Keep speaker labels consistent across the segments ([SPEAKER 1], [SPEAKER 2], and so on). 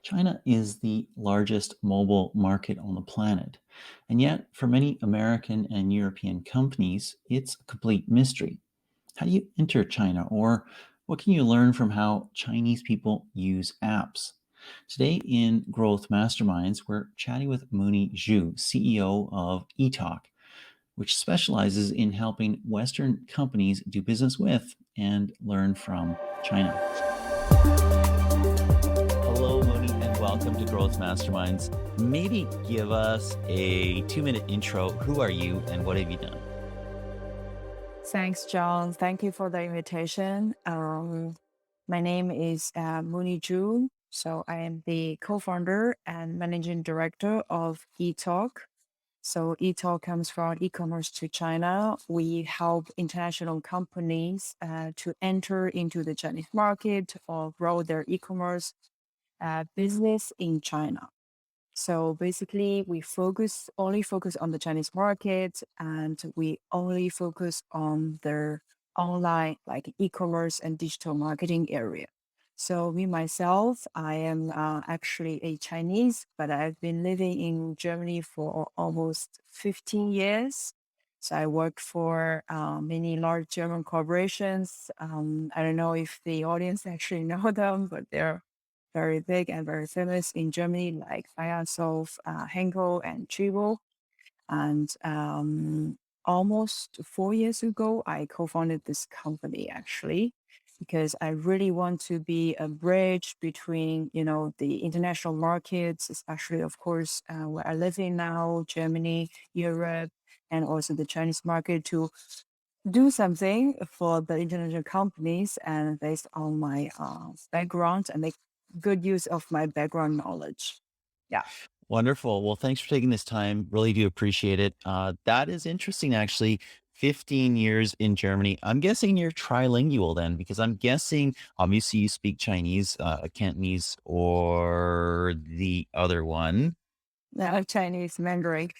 [SPEAKER 1] China is the largest mobile market on the planet. And yet, for many American and European companies, it's a complete mystery. How do you enter China, or what can you learn from how Chinese people use apps? Today in Growth Masterminds, we're chatting with Moonie Zhu, CEO of ETOC, which specializes in helping Western companies do business with and learn from China. Hello, Moni, and welcome to Growth Masterminds. Maybe give us a 2 minute intro. Who are you and what have you done?
[SPEAKER 2] Thanks, John. Thank you for the invitation. My name is Moonie Zhu. So I am the co-founder and managing director of ETOC. So ETOC comes from e-commerce to China. We help international companies to enter into the Chinese market or grow their e-commerce business in China. So basically, we only focus on the Chinese market, and we only focus on their online, like e-commerce and digital marketing area. So me myself, I am actually a Chinese, but I've been living in Germany for almost 15 years. So I work for many large German corporations. I don't know if the audience actually know them, but they're very big and very famous in Germany, like Beiersdorf, Henkel, and Tchibo. And almost 4 years ago, I co-founded this company actually, because I really want to be a bridge between, the international markets, especially, of course, where I live in now, Germany, Europe, and also the Chinese market to do something for the international companies and based on my background and make good use of my background knowledge. Yeah.
[SPEAKER 1] Wonderful. Well, thanks for taking this time. Really do appreciate it. That is interesting, actually. 15 years in Germany. I'm guessing you're trilingual then, because I'm guessing obviously you speak Chinese, Cantonese, or the other one.
[SPEAKER 2] Now Chinese Mandarin.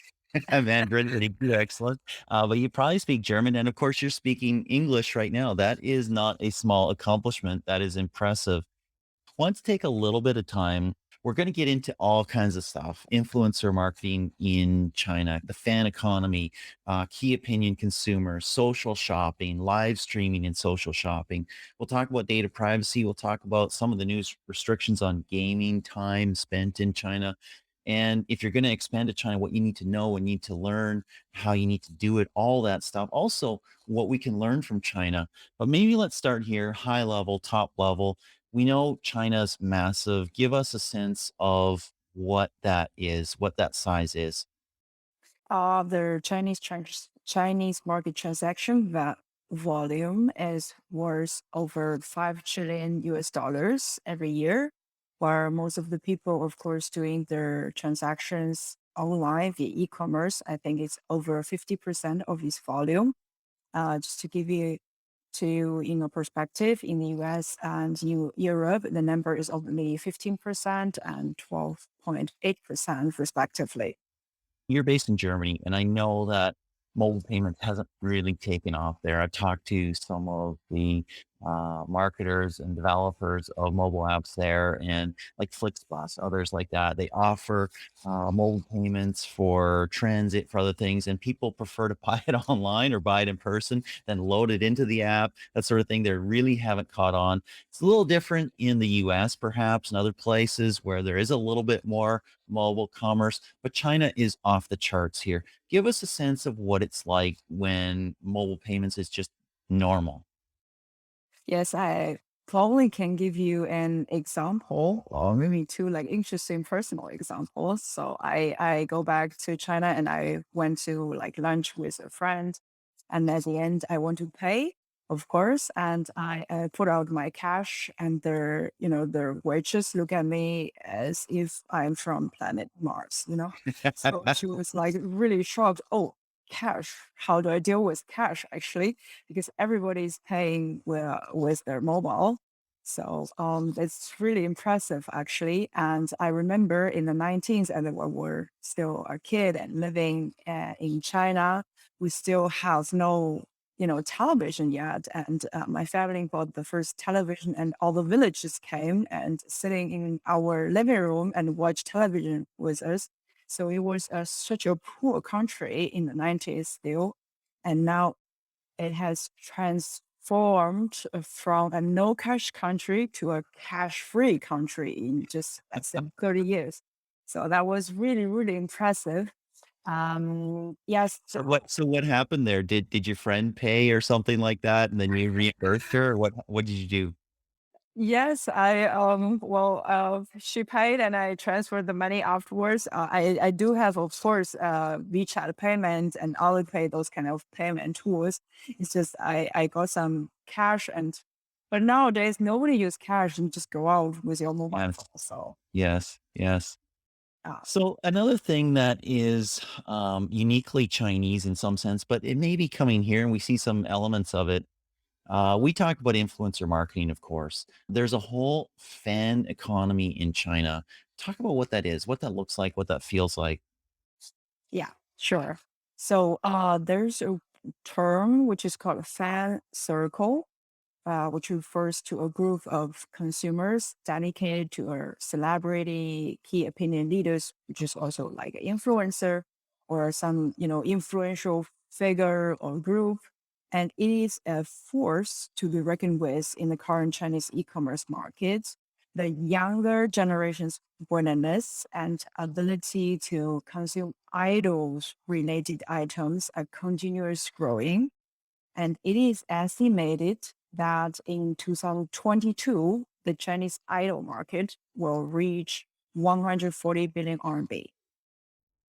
[SPEAKER 1] Mandarin, pretty good, excellent. But you probably speak German, and of course, you're speaking English right now. That is not a small accomplishment. That is impressive. Want to take a little bit of time. We're going to get into all kinds of stuff: influencer marketing in China, the fan economy, key opinion consumers, social shopping, live streaming, and social shopping. We'll talk about data privacy. We'll talk about some of the news restrictions on gaming time spent in China. And if you're going to expand to China, what you need to know and need to learn, how you need to do it, all that stuff. Also, what we can learn from China. But maybe let's start here, high level, top level. We know China's massive. Give us a sense of what that is, what that size is.
[SPEAKER 2] The Chinese market transaction volume is worth over 5 trillion US dollars every year, where most of the people, of course, doing their transactions online via e-commerce. I think it's over 50% of this volume. Just to give you perspective, in the US and Europe, the number is only 15% and 12.8% respectively.
[SPEAKER 1] You're based in Germany, and I know that mobile payments hasn't really taken off there. I've talked to some of the marketers and developers of mobile apps there, and like Flixbus, others like that. They offer mobile payments for transit, for other things, and people prefer to buy it online or buy it in person, then load it into the app, that sort of thing. They really haven't caught on. It's a little different in the US, perhaps, and other places where there is a little bit more mobile commerce, but China is off the charts here. Give us a sense of what it's like when mobile payments is just normal.
[SPEAKER 2] Yes, I probably can give you an example or maybe two like interesting personal examples. So I go back to China and I went to like lunch with a friend, and at the end I want to pay, of course, and I put out my cash, and their waitress look at me as if I'm from planet Mars. So she was like really shocked. Oh, cash. How do I deal with cash actually? Because everybody's paying with their mobile. So it's really impressive actually. And I remember in the 19th, and when we're still a kid and living in China, we still have no television yet. And my family bought the first television, and all the villagers came and sitting in our living room and watched television with us. So it was such a poor country in the 90s still. And now it has transformed from a no cash country to a cash free country in just less than 30 years. So that was really, really impressive. Yes.
[SPEAKER 1] So what happened there? Did your friend pay or something like that, and then you reimbursed her, or what did you do?
[SPEAKER 2] Yes, she paid and I transferred the money afterwards. I do have, of course, WeChat payment and Alipay, those kind of payment tools. It's just I got some cash, but nowadays nobody use cash and just go out with your mobile
[SPEAKER 1] Yes,
[SPEAKER 2] phone. So
[SPEAKER 1] yes, yes.
[SPEAKER 2] uh,
[SPEAKER 1] So another thing that is uniquely Chinese in some sense, but it may be coming here, and we see some elements of it. We talk about influencer marketing, of course. There's a whole fan economy in China. Talk about what that is, what that looks like, what that feels like.
[SPEAKER 2] yeah, sure. So there's a term which is called fan circle, which refers to a group of consumers dedicated to a celebrity, key opinion leaders, which is also like an influencer or some, influential figure or group. And it is a force to be reckoned with in the current Chinese e-commerce market. The younger generation's willingness and ability to consume idols related items are continuous growing, and it is estimated that in 2022, the Chinese idol market will reach 140 billion RMB.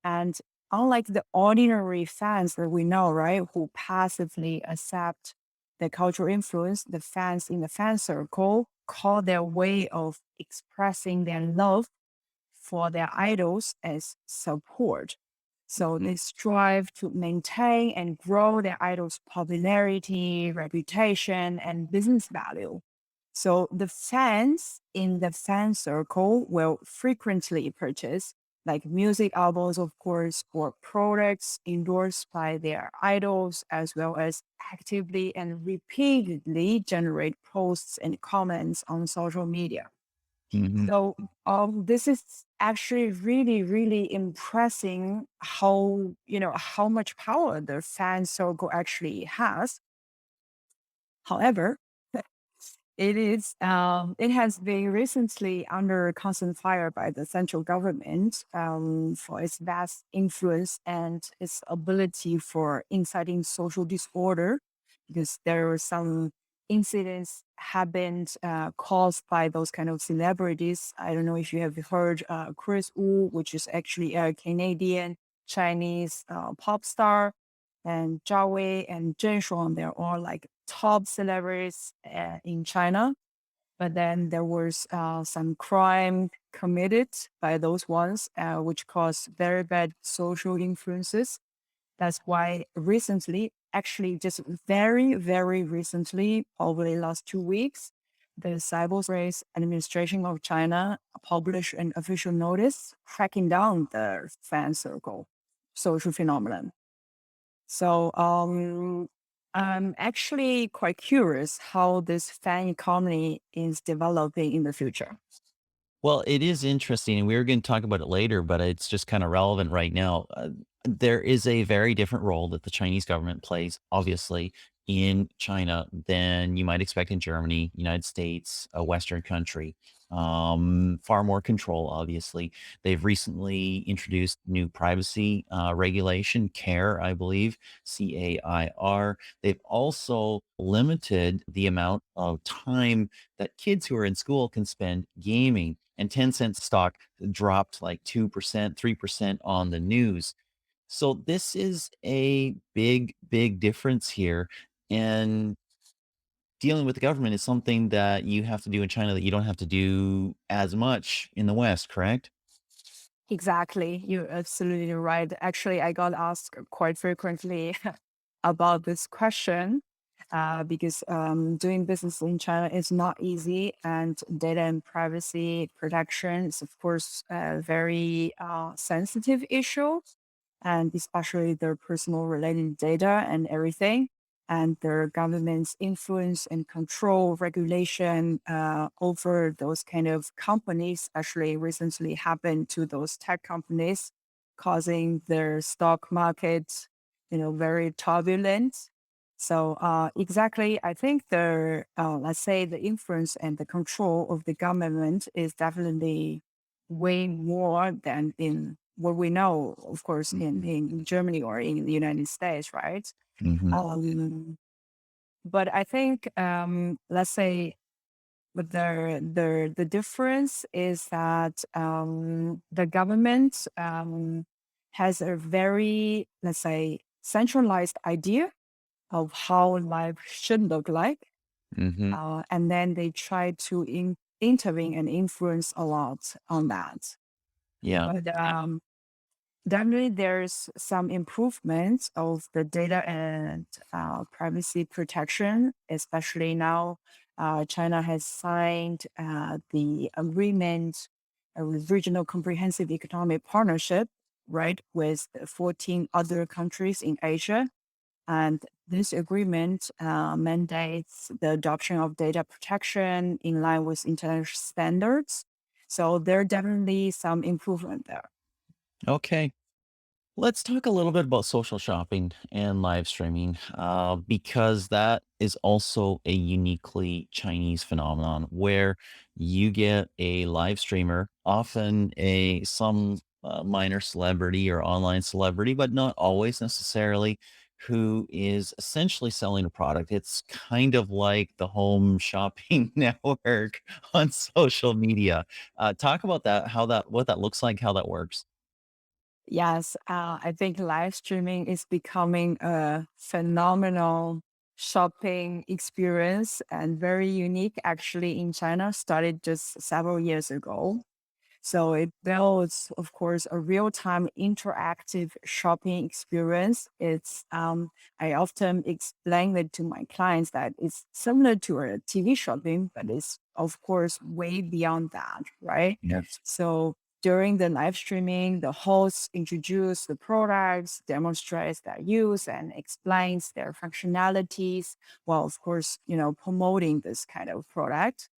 [SPEAKER 2] And unlike the ordinary fans that we know, right, who passively accept the cultural influence, the fans in the fan circle call their way of expressing their love for their idols as support. So
[SPEAKER 1] Mhm.
[SPEAKER 2] they strive to maintain and grow their idols' popularity, reputation, and business value. So the fans in the fan circle will frequently purchase like music albums, of course, or products endorsed by their idols, as well as actively and repeatedly generate posts and comments on social media.
[SPEAKER 1] Mhm.
[SPEAKER 2] So this is actually really, really impressing how how much power the fan circle actually has. However, it has been recently under constant fire by the central government for its vast influence and its ability for inciting social disorder, because there were some incidents happened caused by those kind of celebrities. I don't know if you have heard Chris Wu, which is actually a Canadian Chinese pop star, and Zhao Wei and Zheng Shuang. They're all like top celebrities in China. But then there was some crime committed by those ones, which caused very bad social influences. That's why recently, actually just very, very recently, probably last 2 weeks, the Cyberspace Administration of China published an official notice cracking down the fan circle social phenomenon. So I'm actually quite curious how this fan economy is developing in the future.
[SPEAKER 1] Well, it is interesting, and we were going to talk about it later, but it's just kind of relevant right now. There is a very different role that the Chinese government plays, obviously, in China than you might expect in Germany, United States, a Western country. Far more control, obviously. They've recently introduced new privacy regulation, CARE, I believe, CAIR. They've also limited the amount of time that kids who are in school can spend gaming. And Tencent stock dropped like 2%, 3% on the news. So this is a big, big difference here. And dealing with the government is something that you have to do in China that you don't have to do as much in the West, correct?
[SPEAKER 2] Exactly. You're absolutely right. Actually, I got asked quite frequently about this question because doing business in China is not easy, and data and privacy protection is, of course, a very sensitive issue, and especially their personal related data and everything. and the government's influence and control regulation over those kind of companies actually recently happened to those tech companies, causing their stock market, very turbulent. So exactly, I think let's say the influence and the control of the government is definitely way more than in what we know, of course,
[SPEAKER 1] Mhm.
[SPEAKER 2] in Germany or in the United States, right?
[SPEAKER 1] Mhm.
[SPEAKER 2] Um, but I think, let's say, but the difference is that the government has a very, let's say, centralized idea of how life should look like,
[SPEAKER 1] Mhm.
[SPEAKER 2] and then they try to intervene and influence a lot on that.
[SPEAKER 1] Yeah.
[SPEAKER 2] But definitely, there's some improvements of the data and privacy protection, especially now. China has signed the agreement with Regional Comprehensive Economic Partnership, right, with 14 other countries in Asia. And this agreement mandates the adoption of data protection in line with international standards. So there are definitely some improvement there.
[SPEAKER 1] Okay. Let's talk a little bit about social shopping and live streaming, because that is also a uniquely Chinese phenomenon where you get a live streamer, often a some minor celebrity or online celebrity, but not always necessarily, who is essentially selling a product. It's kind of like the home shopping network on social media. Talk about that, how that, what that looks like, how that works.
[SPEAKER 2] Yes, I think live streaming is becoming a phenomenal shopping experience and very unique actually in China, started just several years ago. So it builds, of course, a real-time interactive shopping experience. I often explain it to my clients that it's similar to a TV shopping, but it's of course way beyond that, right?
[SPEAKER 1] Yes.
[SPEAKER 2] So during the live streaming, the host introduces the products, demonstrates their use, and explains their functionalities, while of course, promoting this kind of product.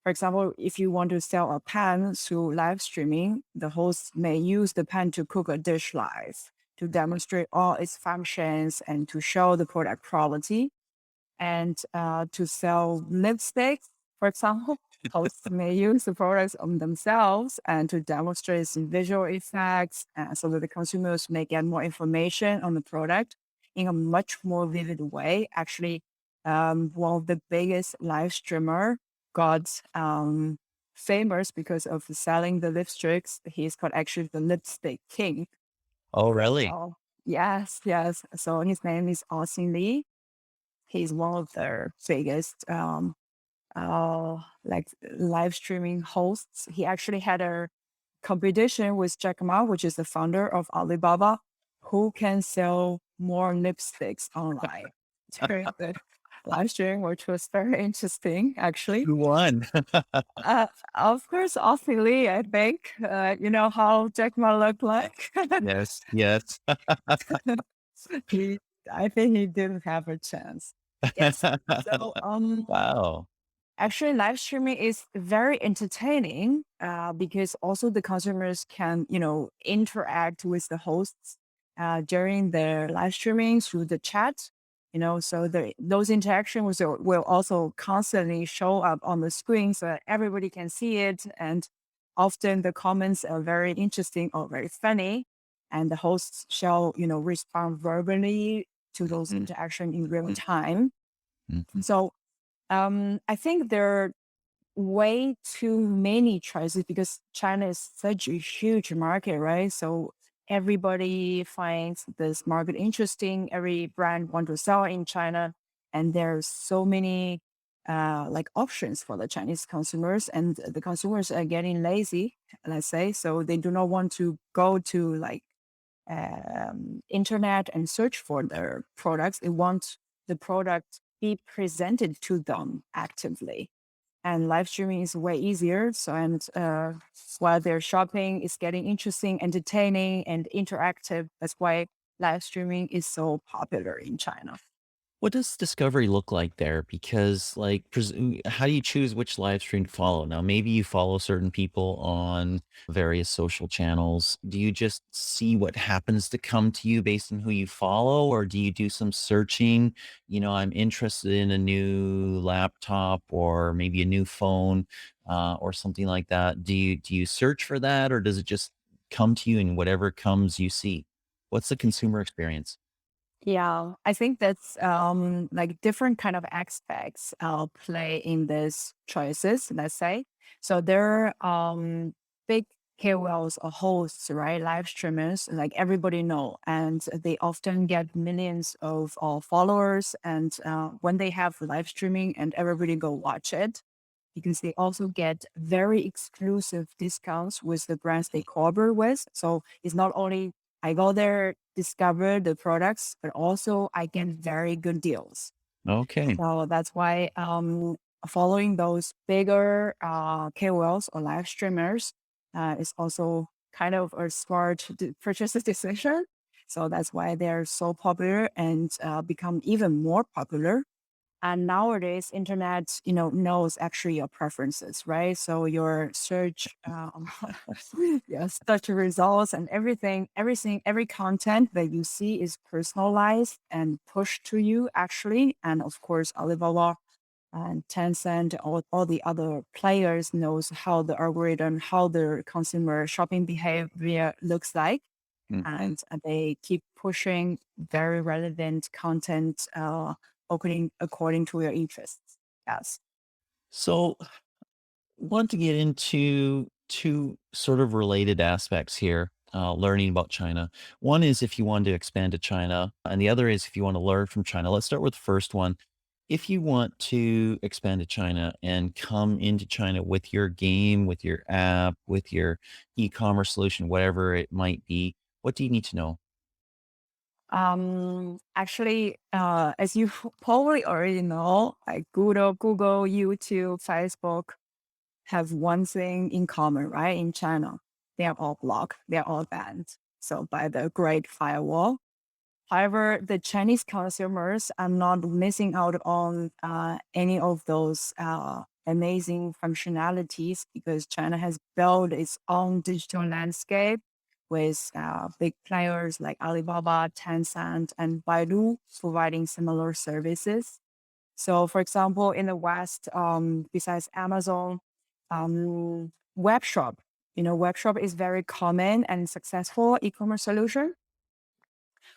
[SPEAKER 2] For example, if you want to sell a pan through live streaming, the host may use the pan to cook a dish live to demonstrate all its functions and to show the product quality. And to sell lipsticks, for example, hosts may use the products on themselves and to demonstrate some visual effects so that the consumers may get more information on the product in a much more vivid way. Actually, one of the biggest live streamer got famous because of selling the lipsticks. He's called actually the lipstick king.
[SPEAKER 1] Oh, really?
[SPEAKER 2] So yes, yes. So his name is Austin Lee. He's one of the biggest like live streaming hosts. He actually had a competition with Jack Ma, which is the founder of Alibaba, who can sell more lipsticks online during the live stream, which was very interesting, actually.
[SPEAKER 1] Who won?
[SPEAKER 2] Uh, of course, Austin Lee, I think. You know how Jack Ma looked like?
[SPEAKER 1] Yes, yes.
[SPEAKER 2] he, I think he didn't have a chance. Yes. So,
[SPEAKER 1] Wow.
[SPEAKER 2] actually, live streaming is very entertaining because also the consumers can, interact with the hosts during their live streaming through the chat. So those interactions will also constantly show up on the screen so that everybody can see it. And often the comments are very interesting or very funny, and the hosts shall, respond verbally to those
[SPEAKER 1] Mhm,
[SPEAKER 2] interactions in real time.
[SPEAKER 1] mhm.
[SPEAKER 2] So I think there are way too many choices because China is such a huge market, right? So everybody finds this market interesting. Every brand want to sell in China, and there's so many like options for the Chinese consumers, and the consumers are getting lazy, let's say, so they do not want to go to like internet and search for their products. They want the product be presented to them actively. And live streaming is way easier. So, and while they're shopping, it's getting interesting, entertaining, and interactive. That's why live streaming is so popular in China.
[SPEAKER 1] What does discovery look like there? Because, like, how do you choose which live stream to follow? Now, maybe you follow certain people on various social channels. Do you just see what happens to come to you based on who you follow, or do you do some searching? I'm interested in a new laptop or maybe a new phone, or something like that. Do you search for that, or does it just come to you and whatever comes you see? What's the consumer experience?
[SPEAKER 2] Yeah, I think that's like different kind of aspects play in these choices, let's say. So there are big KOLs or hosts, right? Live streamers, like everybody know, and they often get millions of followers. And when they have live streaming and everybody go watch it, because they also get very exclusive discounts with the brands they collaborate with. So it's not only I go there, discover the products, but also I get very good deals.
[SPEAKER 1] Okay.
[SPEAKER 2] So that's why following those bigger KOLs or live streamers is also kind of a smart purchase decision. So that's why they're so popular and become even more popular. And nowadays, internet, knows actually your preferences, right? So your search, your search results and everything, every content that you see is personalized and pushed to you actually. And of course, Alibaba and Tencent, all the other players knows how the algorithm, how the consumer shopping behavior looks like, and they keep pushing very relevant content according to your interests. Yes.
[SPEAKER 1] So, want to get into two sort of related aspects here, learning about China. One is if you want to expand to China, and the other is if you want to learn from China. Let's start with the first one. If you want to expand to China and come into China with your game, with your app, with your e-commerce solution, whatever it might be, what do you need to know?
[SPEAKER 2] Actually, as you probably already know, like Google, YouTube, Facebook have one thing in common, right? In China, they are all blocked, they are all banned. So by the Great Firewall. However, the Chinese consumers are not missing out on any of those amazing functionalities because China has built its own digital landscape with big players like Alibaba, Tencent, and Baidu providing similar services. So, for example, in the West, besides Amazon, web shop, web shop is very common and successful e-commerce solution.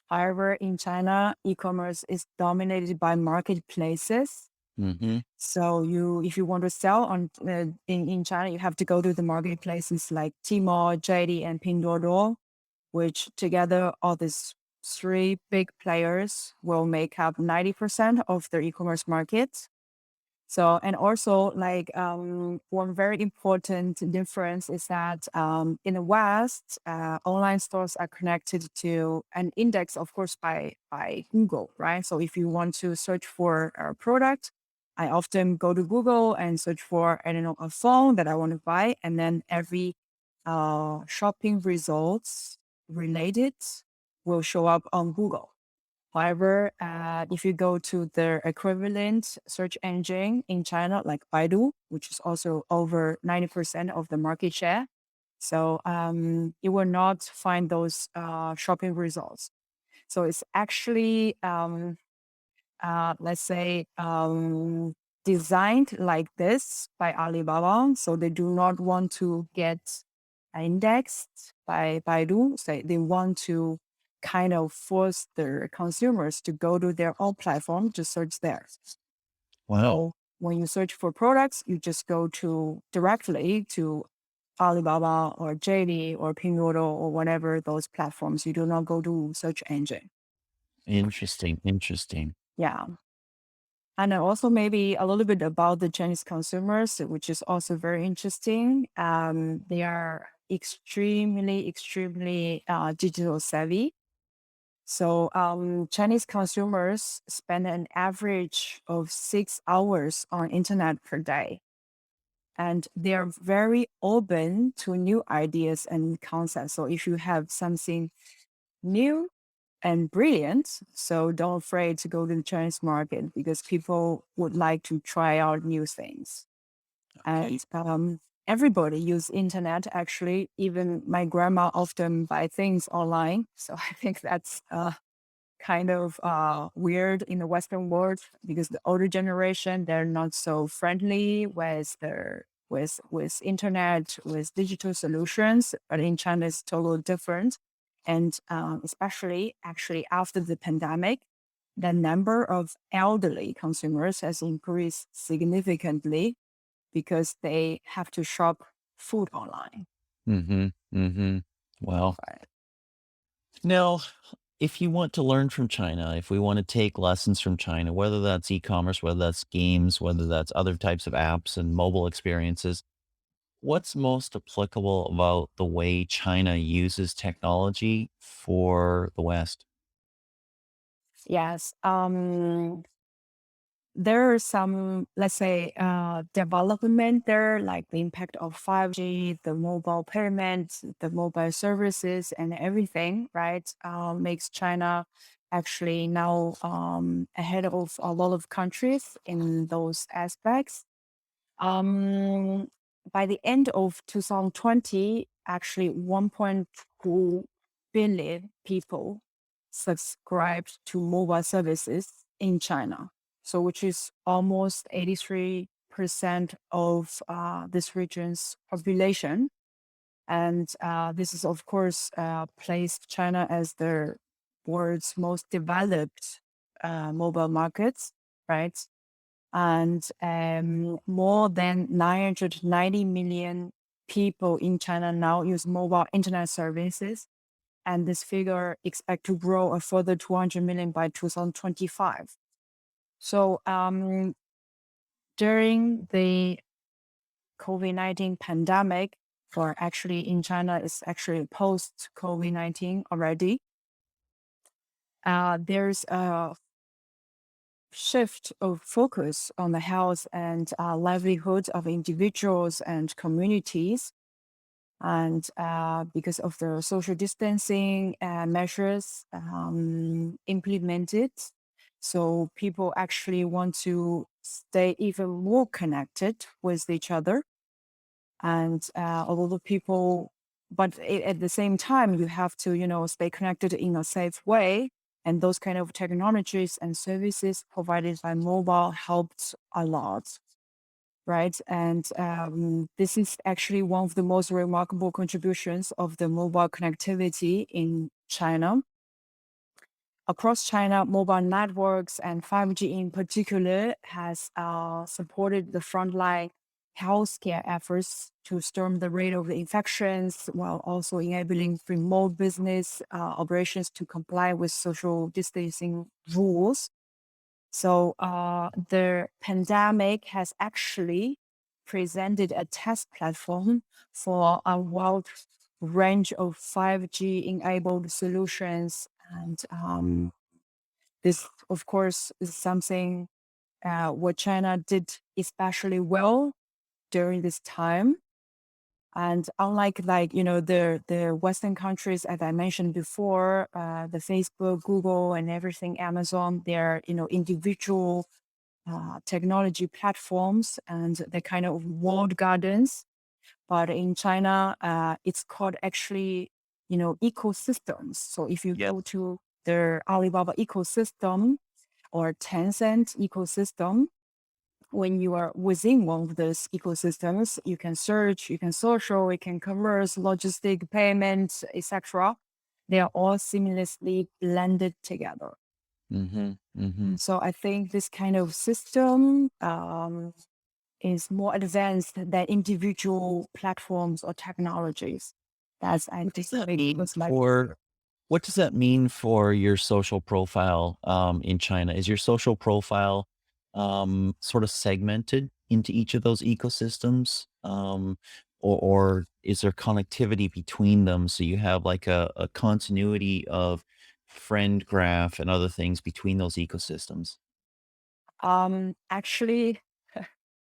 [SPEAKER 2] However, in China, e-commerce is dominated by marketplaces.
[SPEAKER 1] Hmm.
[SPEAKER 2] So if you want to sell in China, you have to go to the marketplaces like Tmall, JD, and Pinduoduo, which together all these three big players will make up 90% of the e-commerce market. So, and also like one very important difference is that in the West, online stores are connected to an index, of course, by Google, right? So if you want to search for a product, I often go to Google and search for, I don't know, a phone that I want to buy, and then every shopping results related will show up on Google. However, if you go to the equivalent search engine in China, like Baidu, which is also over 90% of the market share, so you will not find those shopping results. So it's actually, let's say, designed like this by Alibaba. So they do not want to get indexed by Baidu. So they want to kind of force their consumers to go to their own platform to search there.
[SPEAKER 1] Wow.
[SPEAKER 2] So when you search for products, you just go to directly to Alibaba or JD or Pinduoduo or whatever those platforms. You do not go to search engine.
[SPEAKER 1] Interesting. Interesting.
[SPEAKER 2] Yeah. And also maybe a little bit about the Chinese consumers, which is also very interesting. They are extremely digital savvy. So Chinese consumers spend an average of 6 hours on internet per day. And they are very open to new ideas and concepts. So if you have something new, and brilliant. So don't afraid to go to the Chinese market because people would like to try out new things.
[SPEAKER 1] Okay.
[SPEAKER 2] And everybody use internet. Actually, even my grandma often buy things online. So I think that's kind of weird in the Western world because the older generation they're not so friendly with their with internet with digital solutions. But in China, it's totally different, and especially actually after the pandemic, the number of elderly consumers has increased significantly because they have to shop food online.
[SPEAKER 1] Mm-hmm. Mm-hmm. Well,
[SPEAKER 2] Right.
[SPEAKER 1] now, if you want to learn from China, if we want to take lessons from China, whether that's e-commerce, whether that's games, whether that's other types of apps and mobile experiences, what's most applicable about the way China uses technology for the West?
[SPEAKER 2] Yes. There are some, let's say, development there, like the impact of 5G, the mobile payments, the mobile services, and everything, right? Makes China actually now ahead of a lot of countries in those aspects. Um, by the end of 2020, actually 1.2 billion people subscribed to mobile services in China. So, which is almost 83% of this region's population. And this is, of course, placed China as the world's most developed mobile markets, right? And more than 990 million people in China now use mobile internet services, and this figure expect to grow a further 200 million by 2025. So during the COVID-19 pandemic, or actually in China, it's actually post COVID-19 already. There's a shift of focus on the health and livelihood of individuals and communities. And because of the social distancing measures implemented, so people actually want to stay even more connected with each other. And a lot of people, but at the same time, you have to, stay connected in a safe way. And those kind of technologies and services provided by mobile helped a lot, right? And this is actually one of the most remarkable contributions of the mobile connectivity in China. Across China, mobile networks and 5G in particular has supported the frontline healthcare efforts to stem the rate of the infections while also enabling remote business operations to comply with social distancing rules. So the pandemic has actually presented a test platform for a wide range of 5G enabled solutions. And this, of course, is something what China did especially well during this time. And unlike the Western countries, as I mentioned before, the Facebook, Google, and everything, Amazon, they're individual technology platforms and the kind of walled gardens. But in China, it's called actually ecosystems. So if you
[SPEAKER 1] Yes.
[SPEAKER 2] go to the Alibaba ecosystem or Tencent ecosystem, when you are within one of those ecosystems, you can search, you can social, you can commerce, logistic, payments, etc. They are all seamlessly blended together.
[SPEAKER 1] Mm-hmm. Mm-hmm.
[SPEAKER 2] So I think this kind of system is more advanced than individual platforms or technologies. That's I
[SPEAKER 1] What
[SPEAKER 2] think
[SPEAKER 1] does that mean
[SPEAKER 2] was my
[SPEAKER 1] for what does that mean for your social profile in China? Is your social profile sort of segmented into each of those ecosystems? Or is there connectivity between them? So you have like a continuity of friend graph and other things between those ecosystems.
[SPEAKER 2] actually,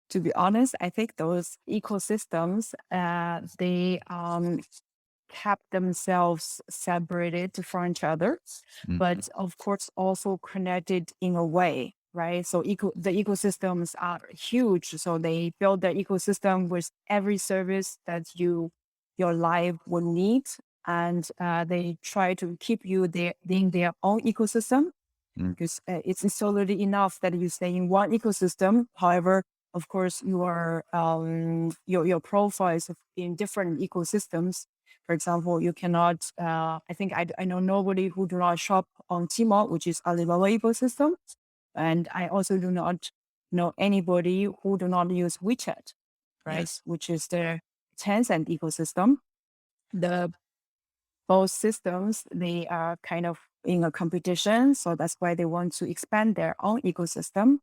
[SPEAKER 2] to be honest, I think those ecosystems they kept themselves separated from each other,
[SPEAKER 1] Mhm.
[SPEAKER 2] but of course also connected in a way, right? So the ecosystems are huge. So they build their ecosystem with every service that your life will need, and they try to keep you there in their own ecosystem
[SPEAKER 1] Mm.
[SPEAKER 2] because it's already enough that you stay in one ecosystem. However, of course, your profiles in different ecosystems. For example, you cannot. I think I know nobody who do not shop on Tmall, which is Alibaba ecosystem, and I also do not know anybody who do not use WeChat, right?
[SPEAKER 1] Yes.
[SPEAKER 2] Which is the Tencent ecosystem. The both systems, they are kind of in a competition. So that's why they want to expand their own ecosystem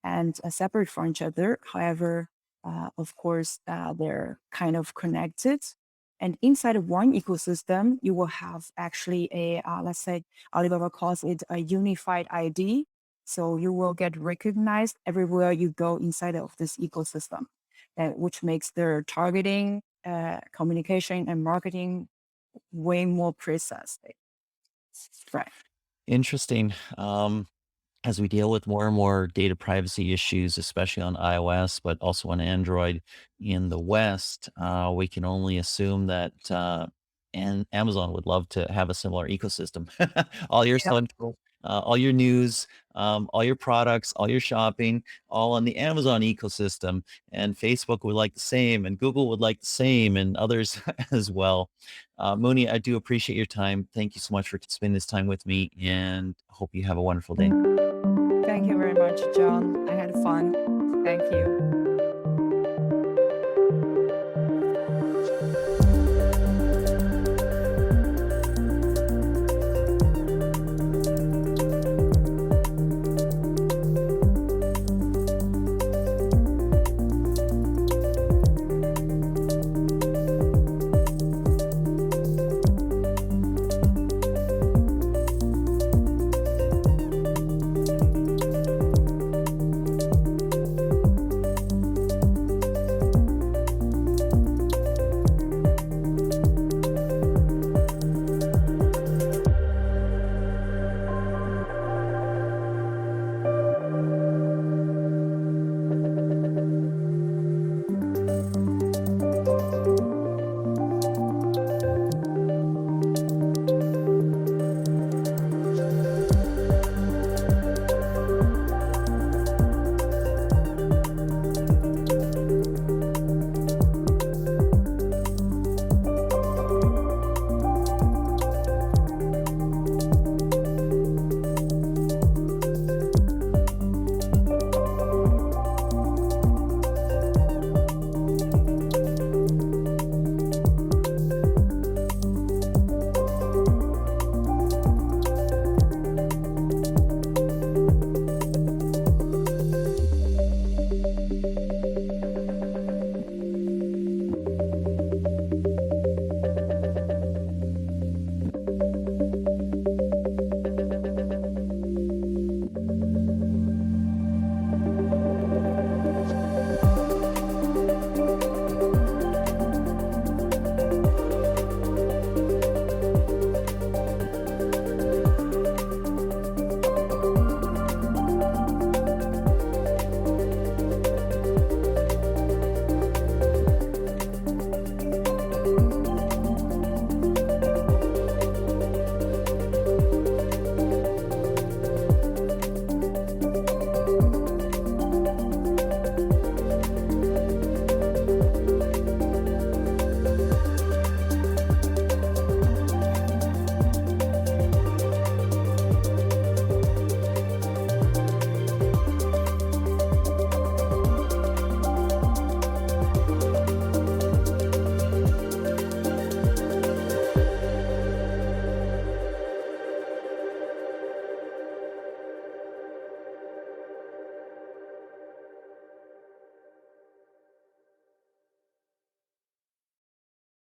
[SPEAKER 2] and separate from each other. However, of course, they're kind of connected. And inside of one ecosystem, you will have actually let's say Alibaba calls it a unified ID. So you will get recognized everywhere you go inside of this ecosystem, which makes their targeting, communication, and marketing way more precise. Right.
[SPEAKER 1] Interesting. As we deal with more and more data privacy issues, especially on iOS, but also on Android in the West, we can only assume that and Amazon would love to have a similar ecosystem. All your
[SPEAKER 2] Yep.
[SPEAKER 1] central, all your news, all your products, all your shopping, all on the Amazon ecosystem. And Facebook would like the same, and Google would like the same, and others as well. Mooney, I do appreciate your time. Thank you so much for spending this time with me, and hope you have a wonderful day.
[SPEAKER 2] Thank you very much, John. I had fun. Thank you.